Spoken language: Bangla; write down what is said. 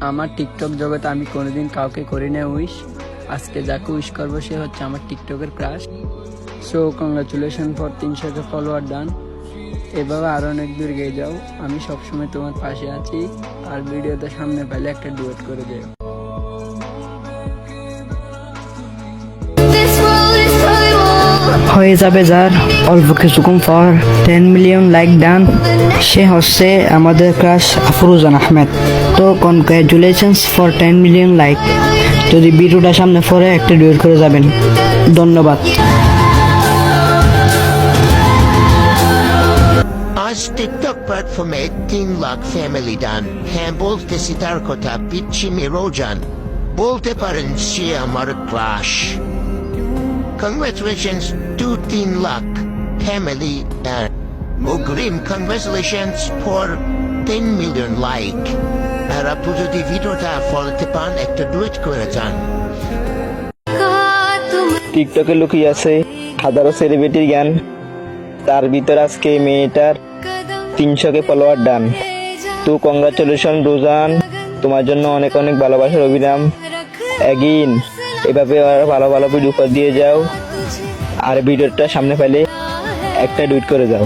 আমার টিকটক জগতে আমি কোনোদিন কাউকে করি না উইশ। আজকে যাকে উইশ করবো সে হচ্ছে আমার টিকটকের crush. So congratulation for 300 follower done. এভাবে আরো অনেক দূর এগিয়ে যাও, আমি সবসময় তোমার পাশে আছি। আর ভিডিওতে সামনে পেলে একটা ডুয়েট করে দেও। হয়ে যাবে যার অল্প কিছুক্ষণ পর 10 মিলিয়ন লাইক ডান, সে হচ্ছে আমাদের ক্রাশ আফরুজান আহমেদ। তো কনগ্রাচুলেশনস ফর 10 মিলিয়ন লাইক। যদি ভিডিওটা সামনে পরে একটা ডুয়েট করে যাবেন। ধন্যবাদ। আজ টিকটক প্ল্যাটফর্মে 3 লাখ ফ্যামিলি ডান। হ্যাঁ, বলতেছি তার কথা, পিচ্ছি মিরোজান। বলতে পারেন সে আমার class. Congratulations to 3 lakh family and Mugrim, congratulations for 10 million like. আর আপনি যদি ভিডিওটা ফলোতে পান একটা ডুয়েট করে যান। টিকটকে লুকিয়ে আছে হাজারো সেলিব্রিটির জ্ঞান, তার ভিতর আজকে মেয়েটার 300 ফলোয়ার ডান। তো কংগ্রাচুলেশন রোজান, তোমার জন্য অনেক অনেক ভালোবাসার অভিনম। এগিন এভাবে ভালো ভালো ভিডিও দিয়ে যাও, আর ভিডিওটা সামনে পেলে একটা টুইট করে যাও।